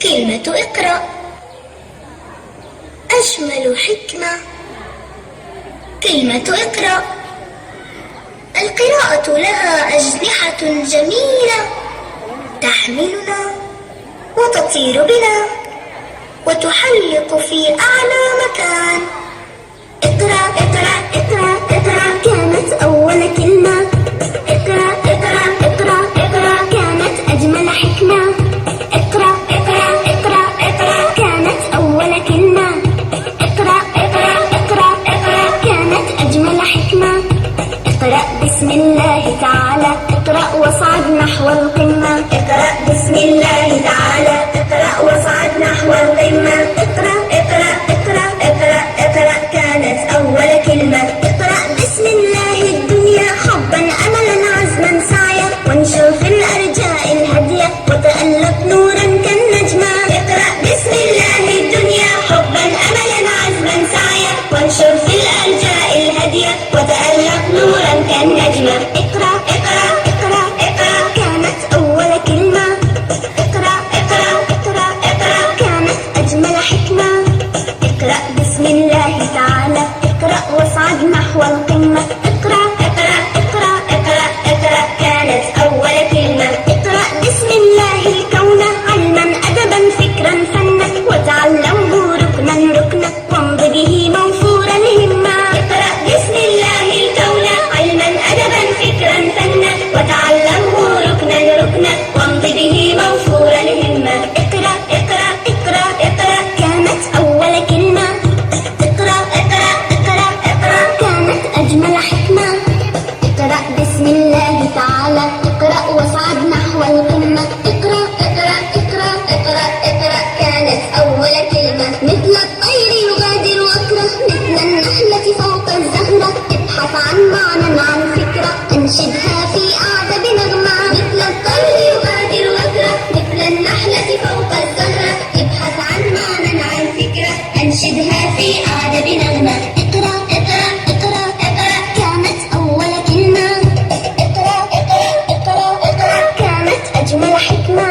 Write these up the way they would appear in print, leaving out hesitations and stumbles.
كلمة اقرأ. أجمل حكمة كلمة اقرأ. القراءة لها أجنحة جميلة تحملنا وتطير بنا وتحلق في أعلى مكان. اقرأ اقرأ اقرأ اقرأ كانت أول كلمة. اقرأ اقرأ اقرأ اقرأ كانت أجمل حكمة. اقرأ اقرأ اقرأ اقرأ كانت أول كلمة. اقرأ اقرأ اقرأ اقرأ كانت أجمل حكمة. اقرأ بسم الله تعالى اقرأ واصعد نحو القمة. اقرأ بسم الله تعالى اقرأ واصعد نحو القمة. اقرأ اقرأ اقرأ اقرأ اقرأ كانت أول كلمة. اقرأ بسم الله الدنيا حبا أملا عزما سعيا وانشر في الأرجاء الهدية وتألق نورا كالنجمة. اقرأ بسم الله الدنيا حبا أملا عزما سعيا وانشر في الأرجاء الهدية وتألق نورا كالنجمة. اقرأ اقرأ اقرأ اقرأ كانت أول كلمة. اقرأ اقرأ اقرأ اقرأ كانت أجمل حكمة. اقرأ بسم الله تعالى اقرأ واصعد نحو القمة. اقرأ اقرأ اقرأ اقرأ اقرأ كانت أول كلمة. اقرأ بسم الله الكون علما أدبا فكرا فنا وتعلمه ركنا ركنا وامض به موفور الهمة. اقرأ بسم الله الكون علما أدبا فكرا فنا وتعلمه ركنا ركنا وامض به موفور الهمة. اقرأ اقرأ اقرأ اقرأ كانت أول كلمة. اقرأ اقرأ اقرأ اقرأ كانت أجمل حكمة. اقرأ بسم الله تعالى اقرأ واصعد نحو القمة. اقرأ اقرأ اقرأ اقرأ اقرأ كانت أول كلمة. مثل الطير يغادر وكره مثل النحلة فوق الزهرة ابحث عن معنى عن فكرة انشدها في أعذب نغمة. مثل الطير يغادر وكره مثل النحلة فوق الزهرة ابحث عن معنى عن فكرة انشدها في أعذب نغمة. اقرأ اقرأ اقرأ اقرأ كانت أول كلمة. اقرأ اقرأ اقرأ اقرأ كانت أجمل حكمة.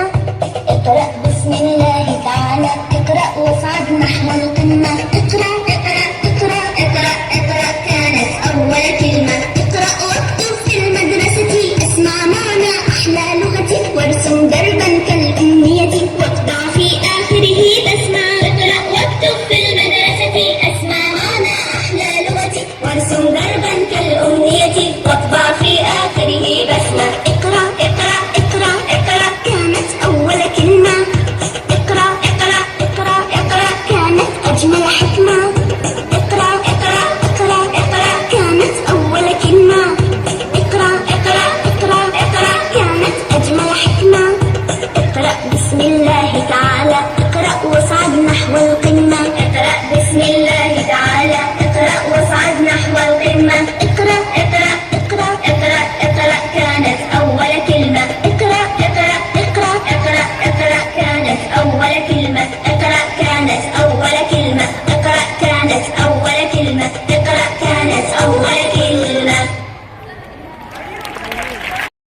اقرأ بسم الله تعالى اقرأ واصعد نحو القمة. اقرأ اقرأ اقرأ اقرأ اقرأ كانت أول كلمة. اقرأ واكتب في المدرسة اسمع معنى أحلى لغتي وارسم دربا كالأمنية واطبع في آخره بسمة. اقرأ واكتب في المدرسة اسمع معنى أحلى لغتي وارسم دربا كالأمنية واطبع في آخره بسمة. اقرأ اقرأ اقرأ اقرأ كانت أول كلمة. اقرأ اقرأ اقرأ اقرأ كانت أجمل حكمة. اقرأ اقرأ اقرأ اقرأ كانت أول كلمة. اقرأ اقرأ اقرأ اقرأ كانت أجمل حكمة. اقرأ بسم الله تعالى اقرأ واصعد نحو القمة. اقرأ بسم الله تعالى اقرأ واصعد نحو القمة.